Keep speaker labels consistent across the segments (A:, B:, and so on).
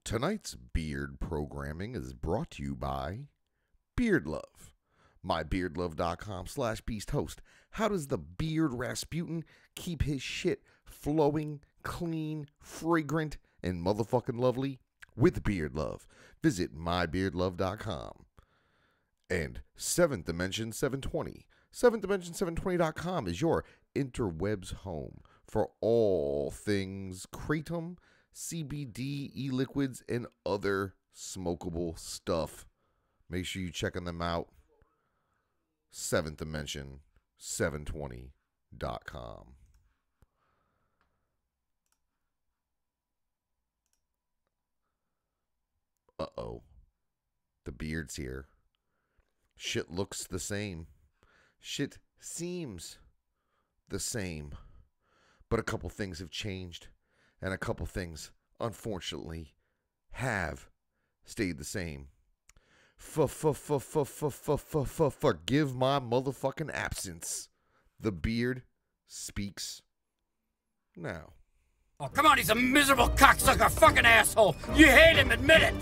A: Tonight's beard programming is brought to you by Beard Love. MyBeardLove.com/beasthost. How does the beard Rasputin keep his shit flowing, clean, fragrant, and motherfucking lovely? With Beard Love. Visit MyBeardLove.com. And 7th Dimension 720. 7th Dimension 720.com is your interwebs home for all things kratom, CBD, e-liquids, and other smokable stuff. Make sure you checking them out. 7th Dimension 720.com. Uh-oh. The beard's here. Shit looks the same. Shit seems the same. But a couple things have changed. And a couple things, unfortunately, have stayed the same. Forgive my motherfucking absence. The beard speaks now.
B: Oh, come on, he's a miserable cocksucker fucking asshole. You hate him, admit it.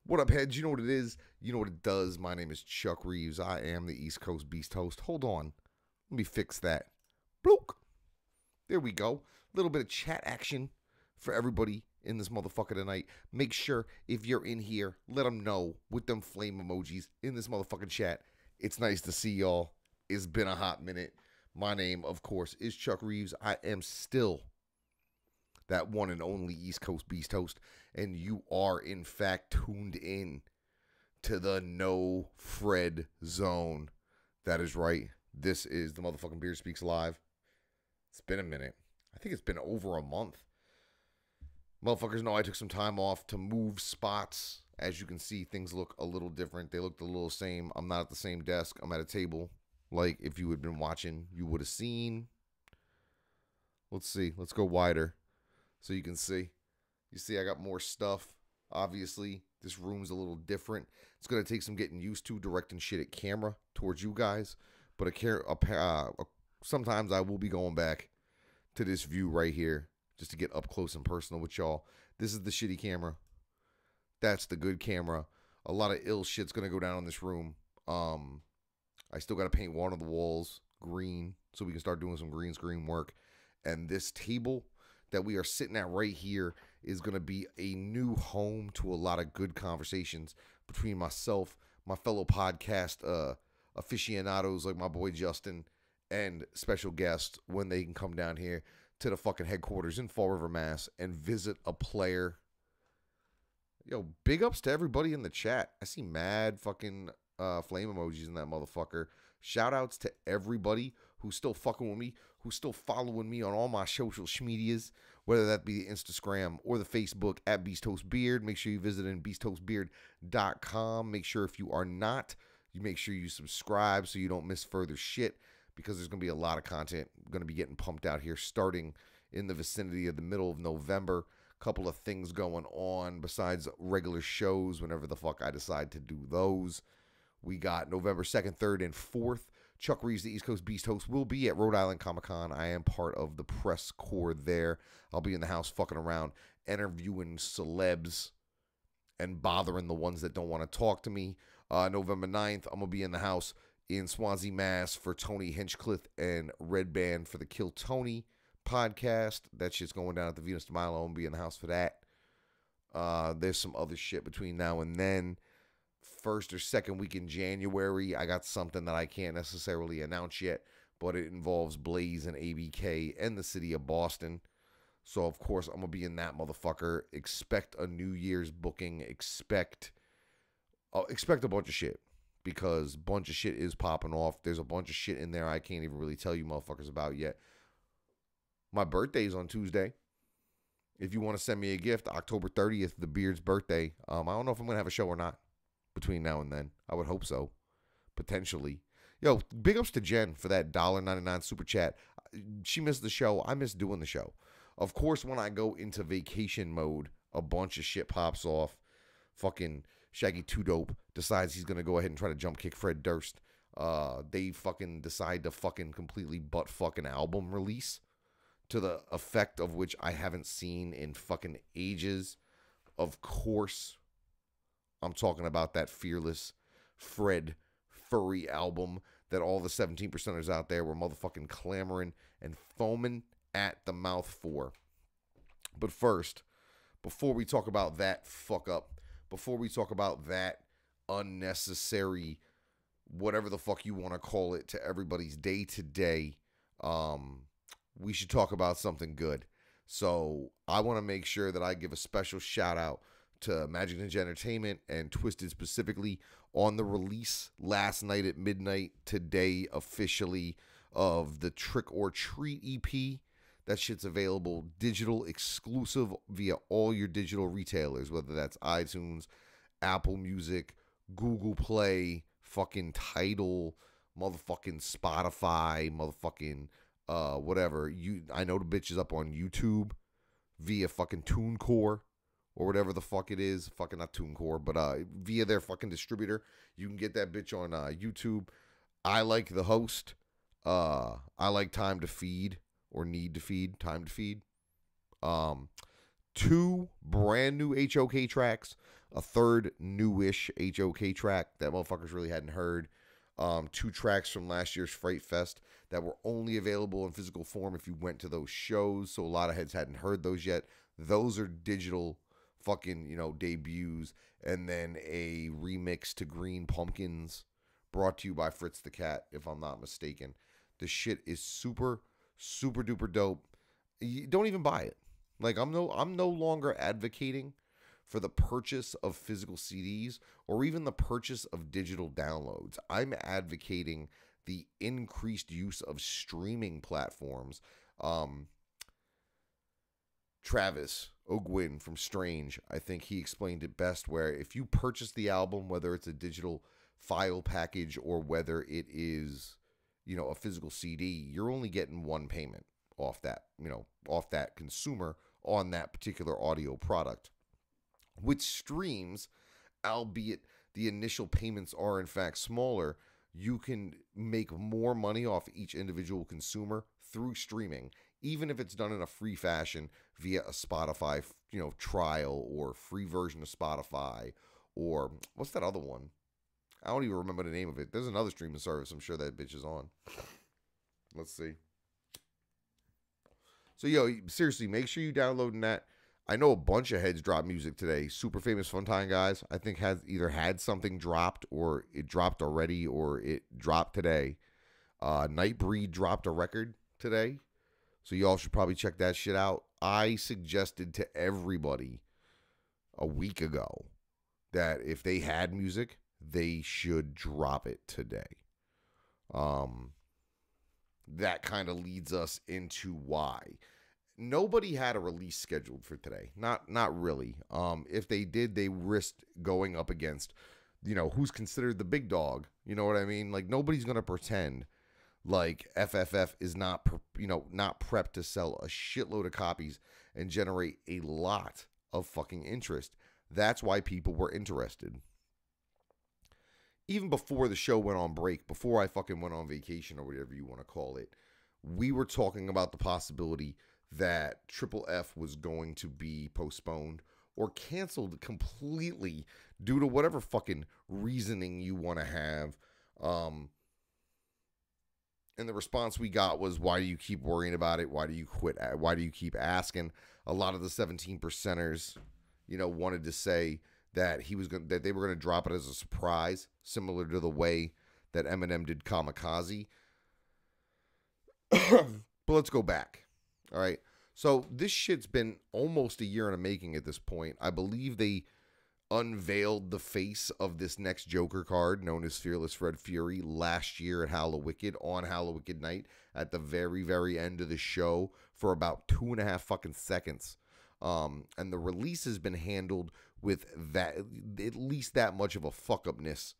A: What up, heads? You know what it is? You know what it does? My name is Chuck Reeves. I am the East Coast Beast host. Hold on. Let me fix that. Blook. There we go. A little bit of chat action for everybody in this motherfucker tonight. Make sure if you're in here, let them know with them flame emojis in this motherfucking chat. It's nice to see y'all. It's been a hot minute. My name, of course, is Chuck Reeves. I am still that one and only East Coast Beast host. And you are, in fact, tuned in to the No Fred Zone. That is right. This is the motherfucking BeardSpeaks Live. It's been a minute. I think it's been over a month. Motherfuckers know I took some time off to move spots. As you can see, things look a little different. They look a little same. I'm not at the same desk. I'm at a table. Like, if you had been watching, you would have seen. Let's see. Let's go wider so you can see. You see, I got more stuff. Obviously, this room's a little different. It's going to take some getting used to directing shit at camera towards you guys. But sometimes I will be going back to this view right here just to get up close and personal with y'all. This is the shitty camera. That's the good camera. A lot of ill shit's going to go down in this room. I still got to paint one of the walls green so we can start doing some green screen work. And this table that we are sitting at right here is going to be a new home to a lot of good conversations between myself, my fellow podcast aficionados like my boy Justin, and special guests when they can come down here to the fucking headquarters in Fall River, Mass, and visit a player. Yo, big ups to everybody in the chat. I see mad fucking flame emojis in that motherfucker. Shout outs to everybody who's still fucking with me, who's still following me on all my social medias, whether that be the Instagram or the Facebook at BeastHostBeard. Make sure you visit in BeastHostBeard.com. Make sure if you are not, you make sure you subscribe so you don't miss further shit, because there's going to be a lot of content going to be getting pumped out here starting in the vicinity of the middle of November. A couple of things going on besides regular shows whenever the fuck I decide to do those. We got November 2nd, 3rd, and 4th. Chuck Reeves, the East Coast Beast host, will be at Rhode Island Comic Con. I am part of the press corps there. I'll be in the house fucking around, interviewing celebs and bothering the ones that don't want to talk to me. November 9th, I'm going to be in the house in Swansea, Mass. for Tony Hinchcliffe and Red Band for the Kill Tony podcast. That shit's going down at the Venus de Milo. I'm going to be in the house for that. There's some other shit between now and then. First or second week in January, I got something that I can't necessarily announce yet, but it involves Blaze and ABK and the city of Boston. So, of course, I'm going to be in that motherfucker. Expect a New Year's booking. Expect a bunch of shit, because a bunch of shit is popping off. There's a bunch of shit in there I can't even really tell you motherfuckers about yet. My birthday's on Tuesday. If you want to send me a gift, October 30th, the Beard's birthday. I don't know if I'm going to have a show or not between now and then. I would hope so. Potentially. Yo, big ups to Jen for that $1.99 super chat. She missed the show. I missed doing the show. Of course, when I go into vacation mode, a bunch of shit pops off. Fucking Shaggy 2 Dope decides he's going to go ahead and try to jump kick Fred Durst. They fucking decide to fucking completely butt fucking album release to the effect of which I haven't seen in fucking ages. Of course, I'm talking about that Fearless Fred Furry album that all the 17%ers out there were motherfucking clamoring and foaming at the mouth for. But first, before we talk about that fuck up, before we talk about that unnecessary, whatever the fuck you want to call it, to everybody's day to day, we should talk about something good. So I want to make sure that I give a special shout out to Magic Ninja Entertainment and Twisted specifically on the release last night at midnight, today officially, of the Trick or Treat EP. That shit's available digital exclusive via all your digital retailers, whether that's iTunes, Apple Music, Google Play, fucking Tidal, motherfucking Spotify, motherfucking whatever. I know the bitch is up on YouTube via fucking TuneCore or whatever the fuck it is. Fucking not TuneCore, but via their fucking distributor. You can get that bitch on YouTube. I like the host. I like Time to Feed or Need to Feed. Time to Feed. 2 brand new HOK tracks. A third newish HOK track that motherfuckers really hadn't heard. 2 tracks from last year's Fright Fest that were only available in physical form if you went to those shows. So a lot of heads hadn't heard those yet. Those are digital fucking, debuts. And then a remix to Green Pumpkins brought to you by Fritz the Cat, if I'm not mistaken. The shit is super, super duper dope. You don't even buy it. Like, I'm no longer advocating for the purchase of physical CDs or even the purchase of digital downloads. I'm advocating the increased use of streaming platforms. Travis Ogwin from Strange, I think he explained it best, where if you purchase the album, whether it's a digital file package or whether it is, a physical CD, you're only getting one payment off that, off that consumer on that particular audio product. With streams, albeit the initial payments are in fact smaller, you can make more money off each individual consumer through streaming, even if it's done in a free fashion via a Spotify, trial or free version of Spotify, or what's that other one? I don't even remember the name of it. There's another streaming service I'm sure that bitch is on. Let's see. So, seriously, make sure you downloading that. I know a bunch of heads dropped music today. Super Famous Funtime guys, I think, has either had something dropped or it dropped already or it dropped today. Nightbreed dropped a record today. So y'all should probably check that shit out. I suggested to everybody a week ago that if they had music, they should drop it today. That kind of leads us into why. Nobody had a release scheduled for today. Not really. If they did, they risked going up against, who's considered the big dog. You know what I mean? Like, nobody's going to pretend like FFF is not prepped to sell a shitload of copies and generate a lot of fucking interest. That's why people were interested. Even before the show went on break, before I fucking went on vacation or whatever you want to call it, we were talking about the possibility that Triple F was going to be postponed or canceled completely due to whatever fucking reasoning you want to have. And the response we got was, why do you keep worrying about it? Why do you quit? Why do you keep asking? A lot of the 17%ers, wanted to say that that they were going to drop it as a surprise, similar to the way that Eminem did Kamikaze. But let's go back. All right. So this shit's been almost a year in the making at this point. I believe they unveiled the face of this next Joker card known as Fearless Fred Fury last year at Hallowicked, on Hallowicked night, at the very, very end of the show for about 2.5 fucking seconds. And the release has been handled with that, at least that much of a fuck-upness.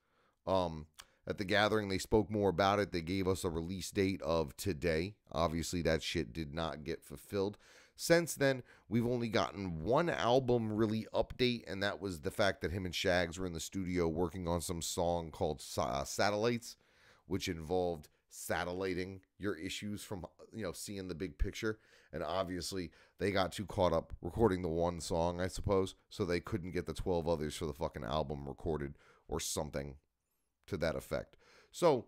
A: At the gathering, they spoke more about it. They gave us a release date of today. Obviously, that shit did not get fulfilled. Since then, we've only gotten one album really update, and that was the fact that him and Shags were in the studio working on some song called Satellites, which involved satelliting your issues from, seeing the big picture. And obviously they got too caught up recording the one song, I suppose, so they couldn't get the 12 others for the fucking album recorded or something to that effect. So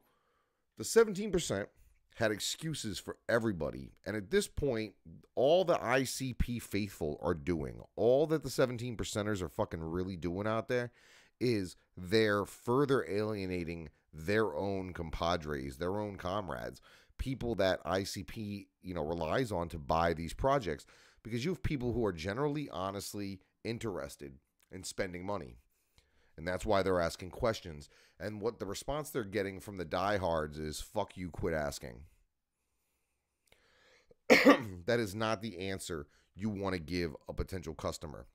A: the 17% had excuses for everybody. And at this point, all the ICP faithful are doing, all that the 17%ers are fucking really doing out there, is they're further alienating their own compadres, their own comrades, people that ICP, relies on to buy these projects, because you have people who are generally honestly interested in spending money. And that's why they're asking questions. And what the response they're getting from the diehards is, fuck you, quit asking. That is not the answer you want to give a potential customer.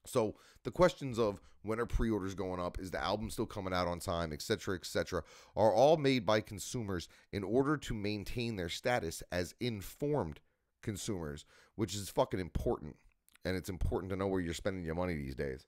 A: So the questions of when are pre-orders going up, is the album still coming out on time, etc., are all made by consumers in order to maintain their status as informed consumers, which is fucking important. And it's important to know where you're spending your money these days.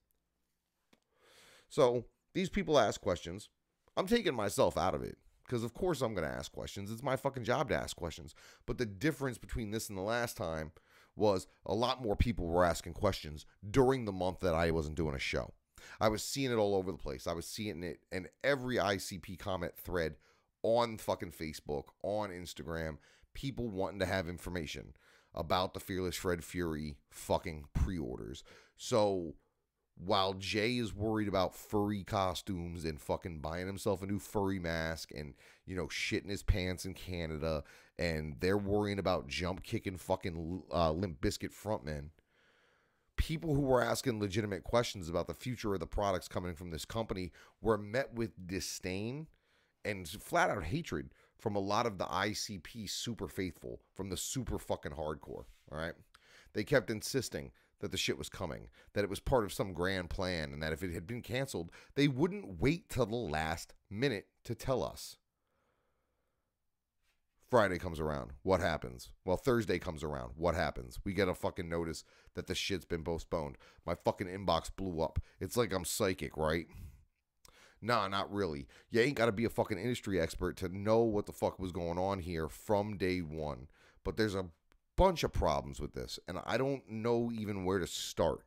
A: So these people ask questions. I'm taking myself out of it, because of course I'm going to ask questions. It's my fucking job to ask questions. But the difference between this and the last time was a lot more people were asking questions during the month that I wasn't doing a show. I was seeing it all over the place. I was seeing it in every ICP comment thread on fucking Facebook, on Instagram, people wanting to have information about the Fearless Fred Fury fucking pre-orders. So while Jay is worried about furry costumes and fucking buying himself a new furry mask and, shitting his pants in Canada, and they're worrying about jump kicking fucking Limp Bizkit frontmen, people who were asking legitimate questions about the future of the products coming from this company were met with disdain and flat out hatred from a lot of the ICP super faithful, from the super fucking hardcore. All right. They kept insisting that the shit was coming, that it was part of some grand plan, and that if it had been canceled, they wouldn't wait till the last minute to tell us. Friday comes around. What happens? Well, Thursday comes around. What happens? We get a fucking notice that the shit's been postponed. My fucking inbox blew up. It's like I'm psychic, right? Nah, not really. You ain't got to be a fucking industry expert to know what the fuck was going on here from day one. But there's a bunch of problems with this, and I don't know even where to start,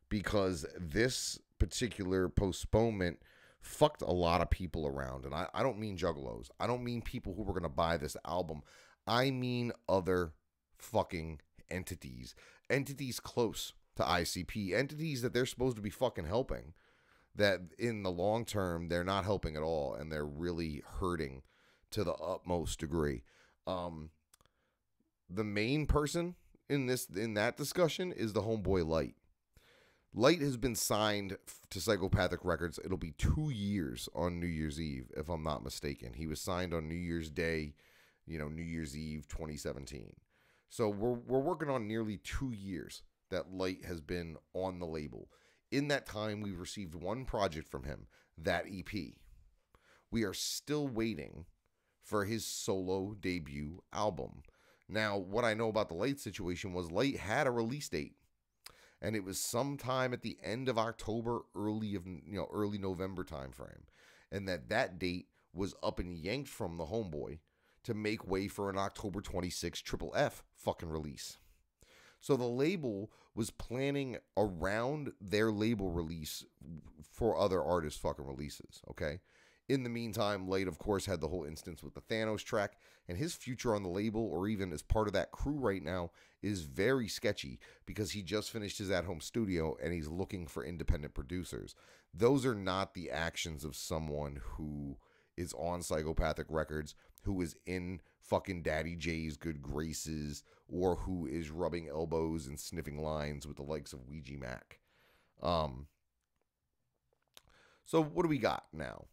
A: because this particular postponement fucked a lot of people around. And I don't mean juggalos. I don't mean people who were going to buy this album. I mean other fucking entities. Entities close to ICP. Entities that they're supposed to be fucking helping. That in the long term, they're not helping at all. And they're really hurting to the utmost degree. The main person in that discussion is the homeboy Light. Light has been signed to Psychopathic Records. It'll be 2 years on New Year's Eve, if I'm not mistaken. He was signed on New Year's Day, New Year's Eve 2017. So we're working on nearly 2 years that Light has been on the label. In that time, we've received one project from him, that EP. We are still waiting for his solo debut album. Now, what I know about the Light situation was Light had a release date. And it was sometime at the end of October, early November timeframe. And that date was up and yanked from the homeboy to make way for an October 26th FFF fucking release. So the label was planning around their label release for other artists' fucking releases, okay? In the meantime, Light, of course, had the whole instance with the Thanos track, and his future on the label, or even as part of that crew right now, is very sketchy, because he just finished his at-home studio and he's looking for independent producers. Those are not the actions of someone who is on Psychopathic Records, who is in fucking Daddy J's good graces, or who is rubbing elbows and sniffing lines with the likes of Ouija Mac. So what do we got now?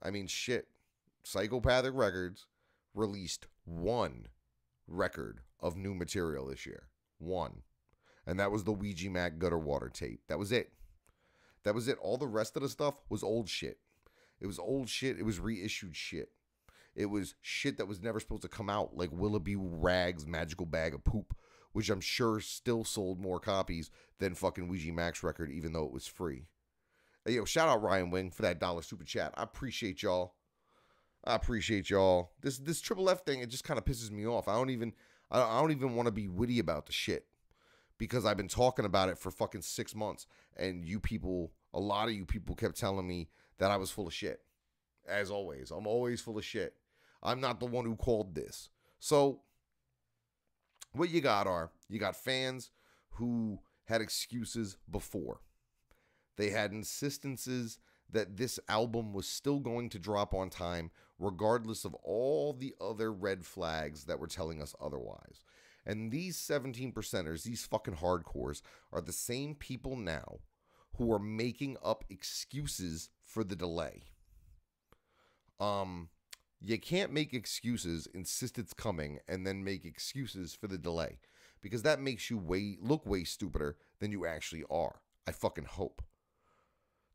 A: I mean, shit. Psychopathic Records released one record of new material this year. One. And that was the Ouija Mac Gutter Water tape. That was it. That was it. All the rest of the stuff was old shit. It was old shit. It was reissued shit. It was shit that was never supposed to come out, like Willoughby Rag's Magical Bag of Poop, which I'm sure still sold more copies than fucking Ouija Mac's record, even though it was free. Hey, yo, shout out Ryan Wing for that $1 super chat. I appreciate y'all. I appreciate y'all. This Triple F thing, it just kind of pisses me off. I don't even want to be witty about the shit because I've been talking about it for fucking 6 months, and you people, a lot of you people, kept telling me that I was full of shit. As always, I'm always full of shit. I'm not the one who called this. So what you got fans who had excuses before. They had insistences that this album was still going to drop on time, regardless of all the other red flags that were telling us otherwise. And these 17%ers, these fucking hardcores, are the same people now who are making up excuses for the delay. You can't make excuses, insist it's coming, and then make excuses for the delay, because that makes you look way stupider than you actually are. I fucking hope.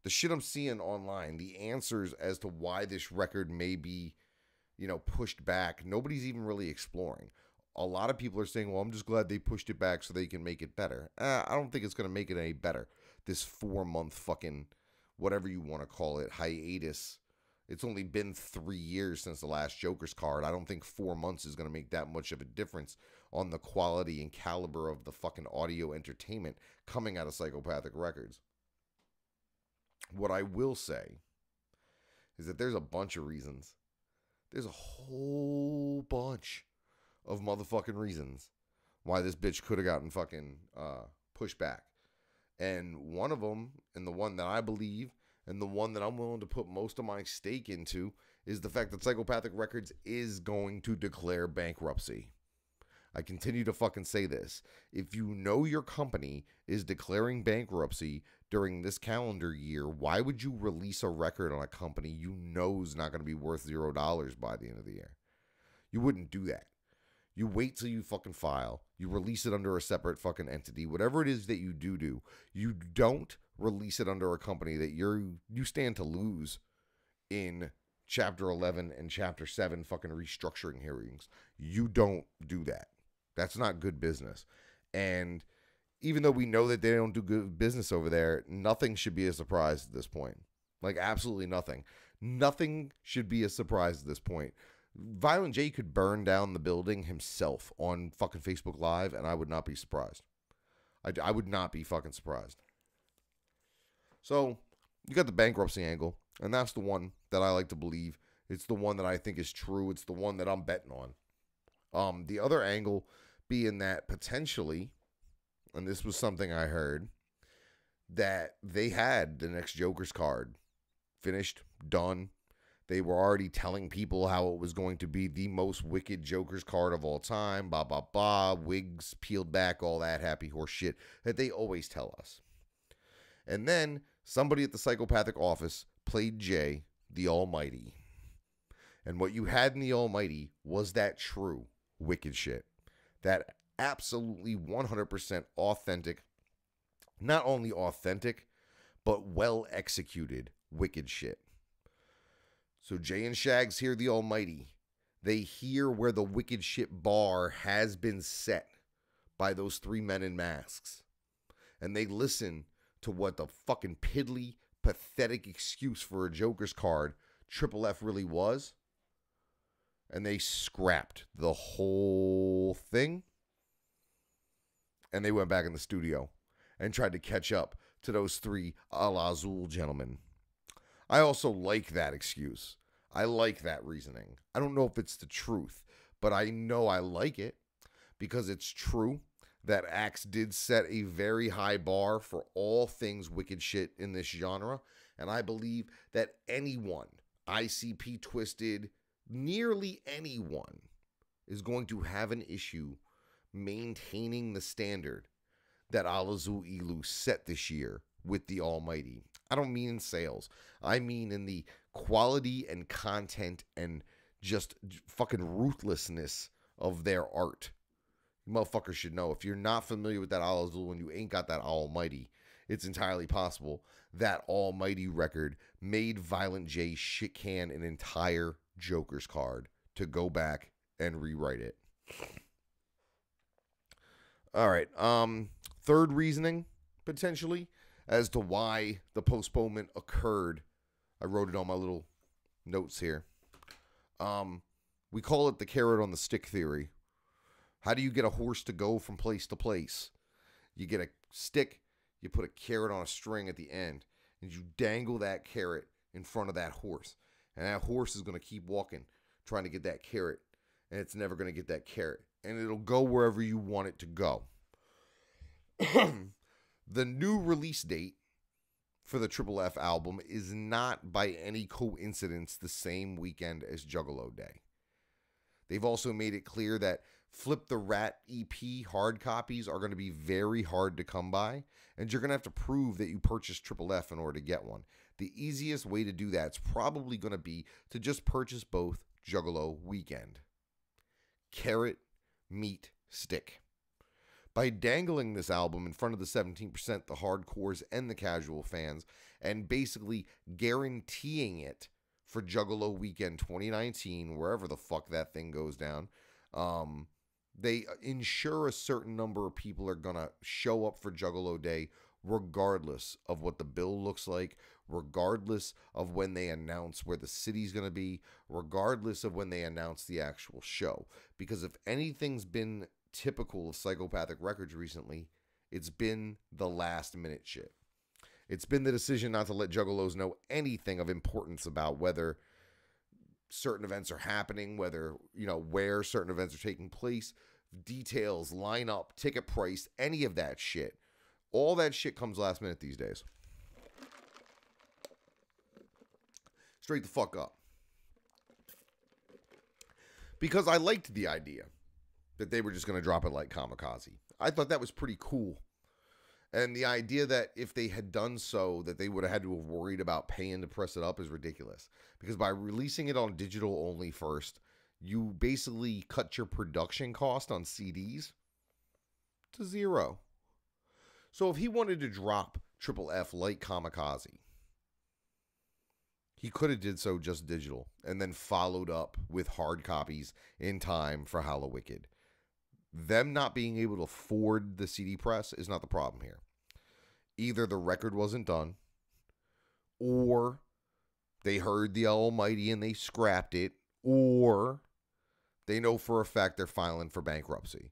A: The shit I'm seeing online, the answers as to why this record may be, pushed back, nobody's even really exploring. A lot of people are saying, well, I'm just glad they pushed it back so they can make it better. I don't think it's going to make it any better. This 4-month fucking, whatever you want to call it, hiatus. It's only been 3 years since the last Joker's card. I don't think 4 months is going to make that much of a difference on the quality and caliber of the fucking audio entertainment coming out of Psychopathic Records. What I will say is that there's a bunch of reasons. There's a whole bunch of motherfucking reasons why this bitch could have gotten fucking pushed back. And one of them, and the one that I believe, and the one that I'm willing to put most of my stake into, is the fact that Psychopathic Records is going to declare bankruptcy. I continue to fucking say this. If you know your company is declaring bankruptcy during this calendar year, why would you release a record on a company you know is not going to be worth $0 by the end of the year? You wouldn't do that. You wait till you fucking file. You release it under a separate fucking entity. Whatever it is that you do, you don't release it under a company that you stand to lose in Chapter 11 and Chapter 7 fucking restructuring hearings. You don't do that. That's not good business. And even though we know that they don't do good business over there, nothing should be a surprise at this point. Like, absolutely nothing. Nothing should be a surprise at this point. Violent J could burn down the building himself on fucking Facebook Live, and I would not be surprised. I would not be fucking surprised. So, you got the bankruptcy angle, and that's the one that I like to believe. It's the one that I think is true. It's the one that I'm betting on. The other angle being that potentially, and this was something I heard, that they had the next Joker's card finished, done. They were already telling people how it was going to be the most wicked Joker's card of all time, blah, blah, blah, wigs peeled back, all that happy horse shit that they always tell us. And then somebody at the Psychopathic office played Jay, the Almighty. And what you had in the Almighty was that true wicked shit. That absolutely 100% authentic, not only authentic, but well executed wicked shit. So Jay and Shags hear the Almighty. They hear where the wicked shit bar has been set by those three men in masks. And they listen to what the fucking piddly, pathetic excuse for a Joker's card Triple F really was. And they scrapped the whole thing. And they went back in the studio and tried to catch up to those three Al Azul gentlemen. I also like that excuse. I like that reasoning. I don't know if it's the truth, but I know I like it because it's true that Axe did set a very high bar for all things wicked shit in this genre. And I believe that anyone, ICP Twisted, nearly anyone, is going to have an issue maintaining the standard that Al Azul Elu set this year with the Almighty. I don't mean in sales. I mean in the quality and content and just fucking ruthlessness of their art. You motherfuckers should know. If you're not familiar with that Al Azul and you ain't got that Almighty, it's entirely possible that Almighty record made Violent J shit can an entire Joker's card to go back and rewrite it. All right. Third reasoning, potentially, as to why the postponement occurred. I wrote it on my little notes here. We call it the carrot on the stick theory. How do you get a horse to go from place to place? You get a stick, you put a carrot on a string at the end, and you dangle that carrot in front of that horse. And that horse is going to keep walking, trying to get that carrot, and it's never going to get that carrot. And it'll go wherever you want it to go. The new release date for the Triple F album is not by any coincidence the same weekend as Juggalo Day. They've also made it clear that Flip the Rat EP hard copies are going to be very hard to come by, and you're going to have to prove that you purchased Triple F in order to get one. The easiest way to do that is probably going to be to just purchase both Juggalo Weekend. Carrot, meat, stick. By dangling this album in front of the 17%, the hardcores, and the casual fans, and basically guaranteeing it for Juggalo Weekend 2019, wherever the fuck that thing goes down, they ensure a certain number of people are going to show up for Juggalo Day regardless of what the bill looks like, regardless of when they announce where the city's going to be, regardless of when they announce the actual show. Because if anything's been typical of Psychopathic Records recently, it's been the last minute shit. It's been the decision not to let Juggalos know anything of importance about whether certain events are happening, whether, where certain events are taking place, details, lineup, ticket price, any of that shit. All that shit comes last minute these days. Straight the fuck up. Because I liked the idea that they were just going to drop it like Kamikaze. I thought that was pretty cool. And the idea that if they had done so, that they would have had to have worried about paying to press it up is ridiculous. Because by releasing it on digital only first, you basically cut your production cost on CDs to zero. So if he wanted to drop Triple F like Kamikaze, he could have did so just digital and then followed up with hard copies in time for Hallowicked. Them not being able to afford the CD press is not the problem here. Either the record wasn't done, or they heard the almighty and they scrapped it, or they know for a fact they're filing for bankruptcy.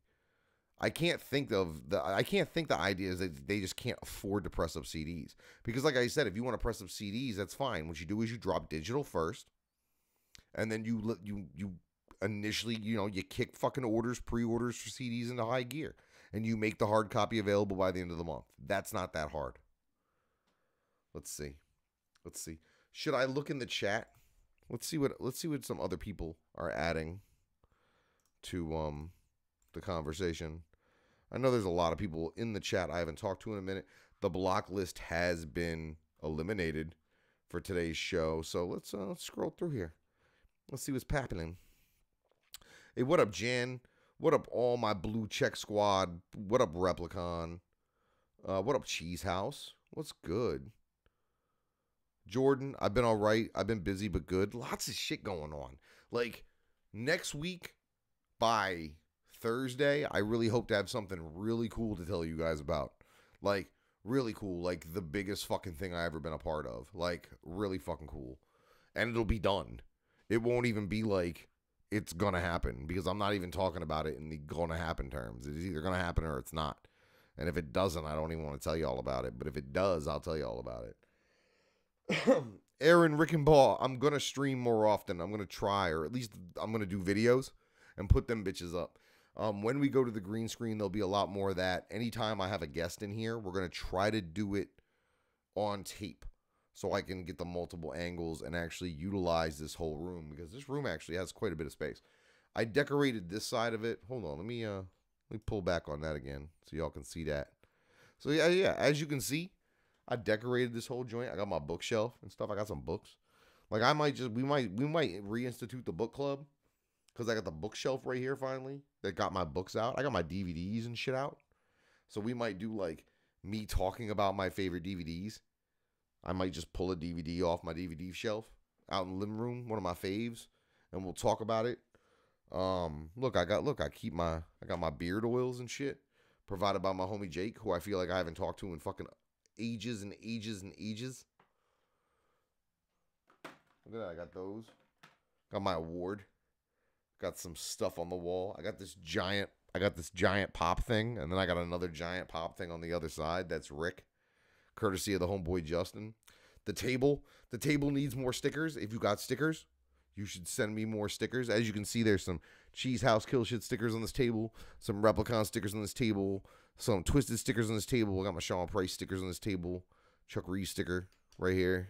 A: I can't think the idea is that they just can't afford to press up CDs. Because like I said, if you want to press up CDs, that's fine. What you do is you drop digital first, and then you initially, you kick fucking pre-orders for CDs into high gear, and you make the hard copy available by the end of the month. That's not that hard. Let's see. Should I look in the chat? Let's see what some other people are adding to the conversation. I know there's a lot of people in the chat I haven't talked to in a minute. The block list has been eliminated for today's show, so let's scroll through here. Let's see what's happening. Hey, what up, Jan? What up, all my blue check squad? What up, Replicon? What up, Cheese House? What's good? Jordan, I've been all right. I've been busy, but good. Lots of shit going on. Like, next week, by Thursday, I really hope to have something really cool to tell you guys about. Like, really cool. Like, the biggest fucking thing I ever been a part of. Like, really fucking cool. And it'll be done. It won't even be like it's gonna happen, because I'm not even talking about it in the gonna happen terms. It's either gonna happen or it's not. And if it doesn't, I don't even want to tell you all about it. But if it does, I'll tell you all about it. Aaron Rickenbaugh, I'm gonna stream more often. I'm gonna try, or at least I'm gonna do videos and put them bitches up. When we go to the green screen, there'll be a lot more of that. Anytime I have a guest in here, we're gonna try to do it on tape, so I can get the multiple angles and actually utilize this whole room, because this room actually has quite a bit of space. I decorated this side of it. Hold on, let me pull back on that again so y'all can see that. So yeah, as you can see, I decorated this whole joint. I got my bookshelf and stuff. I got some books. Like, we might reinstitute the book club, because I got the bookshelf right here finally that got my books out. I got my DVDs and shit out. So we might do like me talking about my favorite DVDs. I might just pull a DVD off my DVD shelf out in the living room, one of my faves, and we'll talk about it. I got my beard oils and shit provided by my homie Jake, who I feel like I haven't talked to in fucking ages and ages and ages. Look at that, I got those. Got my award. Got some stuff on the wall. I got this giant pop thing, and then I got another giant pop thing on the other side. That's Rick, courtesy of the homeboy Justin. The table needs more stickers. If you got stickers, you should send me more stickers. As you can see, there's some Cheese House Kill Shit stickers on this table, some Replicon stickers on this table, some Twisted stickers on this table. I got my Sean Price stickers on this table, Chuck Reeves sticker right here,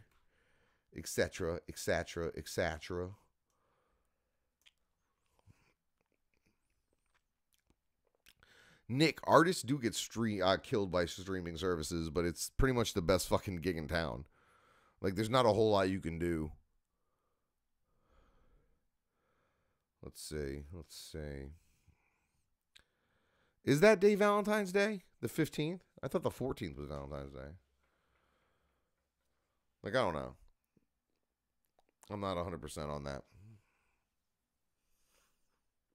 A: etc., etc., etc. Nick, artists do get killed by streaming services, but it's pretty much the best fucking gig in town. Like, there's not a whole lot you can do. Let's see. Is that day Valentine's Day? The 15th? I thought the 14th was Valentine's Day. Like, I don't know. I'm not 100% on that.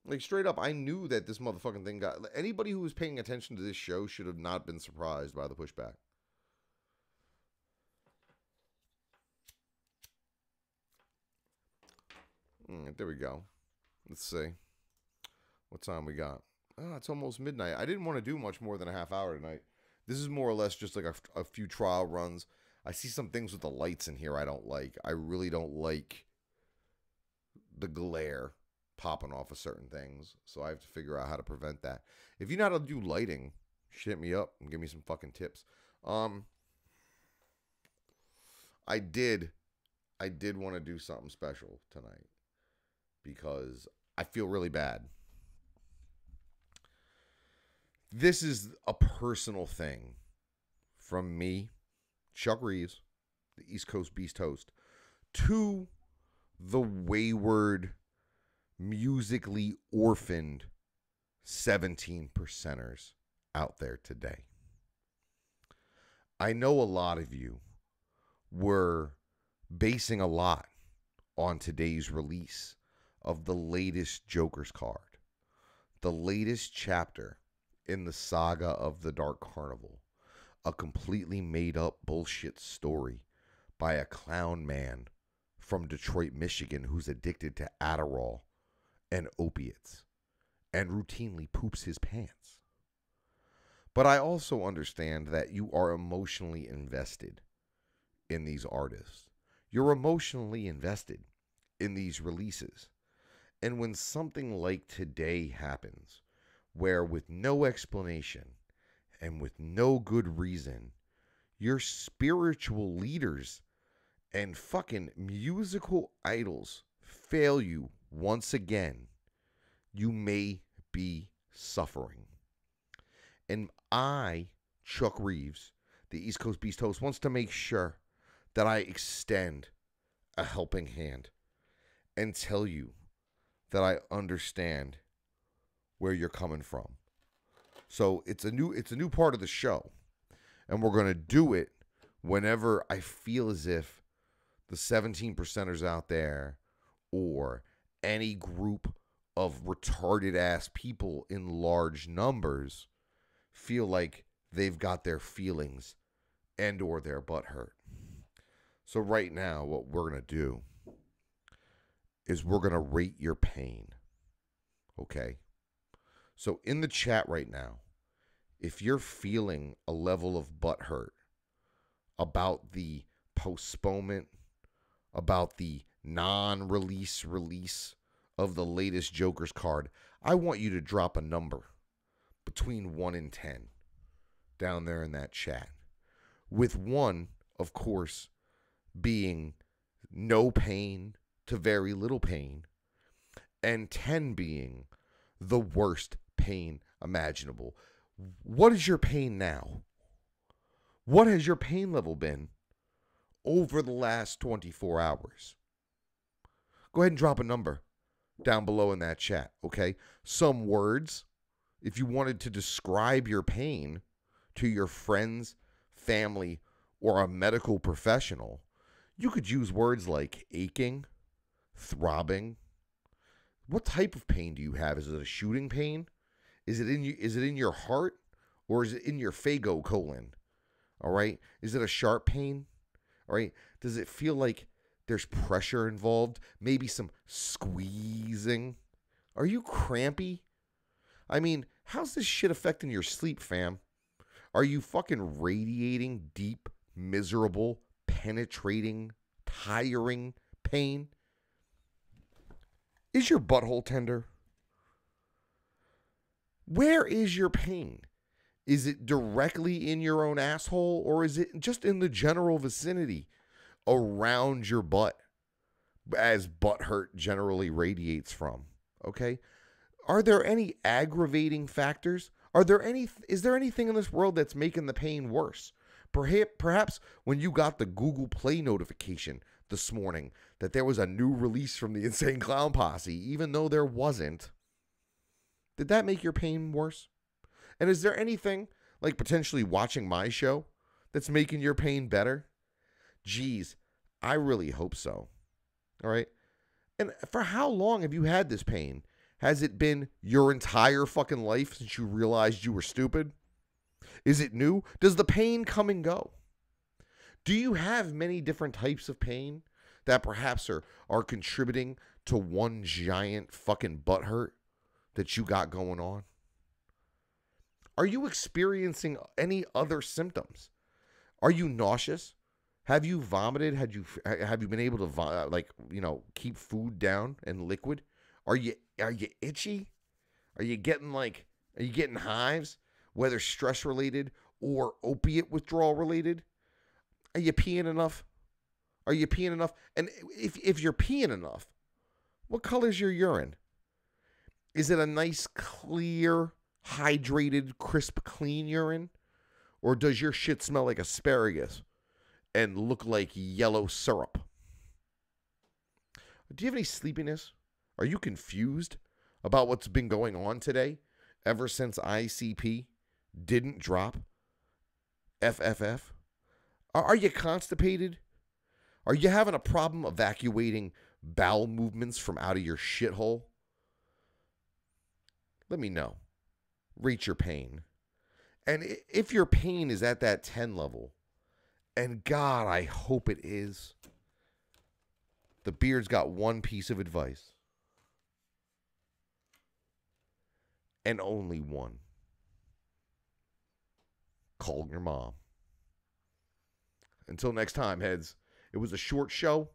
A: Like, straight up, I knew that this motherfucking thing got... Anybody who was paying attention to this show should have not been surprised by the pushback. There we go. Let's see. What time we got? Oh, it's almost midnight. I didn't want to do much more than a half hour tonight. This is more or less just like a few trial runs. I see some things with the lights in here I don't like. I really don't like the glare popping off of certain things, so I have to figure out how to prevent that. If you know how to do lighting, hit me up and give me some fucking tips. I did want to do something special tonight because I feel really bad. This is a personal thing from me, Chuck Reeves, the East Coast Beast host, to the wayward, musically orphaned 17%ers out there today. I know a lot of you were basing a lot on today's release of the latest Joker's card, the latest chapter in the saga of the Dark Carnival, a completely made up bullshit story by a clown man from Detroit, Michigan, who's addicted to Adderall and opiates and routinely poops his pants. But I also understand that you are emotionally invested in these artists. You're emotionally invested in these releases. And when something like today happens, where with no explanation and with no good reason, your spiritual leaders and fucking musical idols fail you once again, you may be suffering. And I, Chuck Reeves, the East Coast Beast host, wants to make sure that I extend a helping hand and tell you that I understand where you're coming from. So it's a new part of the show, and we're going to do it whenever I feel as if the 17%ers out there or any group of retarded ass people in large numbers feel like they've got their feelings and or their butt hurt. So right now, what we're going to do is we're going to rate your pain. Okay? So in the chat right now, if you're feeling a level of butthurt about the postponement, about the non-release release of the latest Joker's card, I want you to drop a number between 1 and 10 down there in that chat. With 1, of course, being no pain to very little pain, and 10 being the worst pain imaginable. What is your pain now? What has your pain level been over the last 24 hours? Go ahead and drop a number down below in that chat, okay? Some words, if you wanted to describe your pain to your friends, family, or a medical professional, you could use words like aching, throbbing. What type of pain do you have? Is it a shooting pain? Is it in your heart, or is it in your phago colon? All right. Is it a sharp pain? All right. Does it feel like There's pressure involved, maybe some squeezing. Are you crampy? I mean, how's this shit affecting your sleep, fam? Are you fucking radiating deep, miserable, penetrating, tiring pain? Is your butthole tender? Where is your pain? Is it directly in your own asshole, or is it just in the general vicinity around your butt, as butt hurt generally radiates from? Okay? Are there any aggravating factors? Is there anything in this world that's making the pain worse? Perhaps when you got the Google Play notification this morning that there was a new release from the Insane Clown Posse, even though there wasn't, did that make your pain worse? And is there anything, like potentially watching my show, that's making your pain better? Geez, I really hope so. All right? And for how long have you had this pain? Has it been your entire fucking life since you realized you were stupid? Is it new? Does the pain come and go? Do you have many different types of pain that perhaps are contributing to one giant fucking butt hurt that you got going on? Are you experiencing any other symptoms? Are you nauseous? Have you vomited? Have you been able to keep food down and liquid? Are you itchy? Are you getting hives, whether stress related or opiate withdrawal related? Are you peeing enough? And if you're peeing enough, what color's your urine? Is it a nice, clear, hydrated, crisp, clean urine? Or does your shit smell like asparagus and look like yellow syrup? Do you have any sleepiness? Are you confused about what's been going on today ever since ICP didn't drop FFF? Are you constipated? Are you having a problem evacuating bowel movements from out of your shithole? Let me know. Rate your pain. And if your pain is at that 10 level, and God, I hope it is, the Beard's got one piece of advice. And only one. Call your mom. Until next time, heads. It was a short show,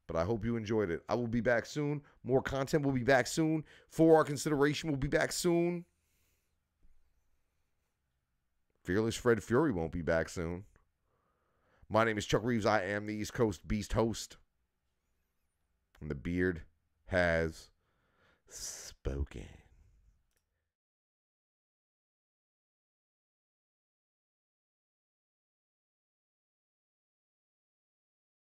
A: but I hope you enjoyed it. I will be back soon. More content will be back soon. For our consideration will be back soon. Fearless Fred Fury won't be back soon. My name is Chuck Reeves. I am the East Coast Beast host. And the Beard has spoken.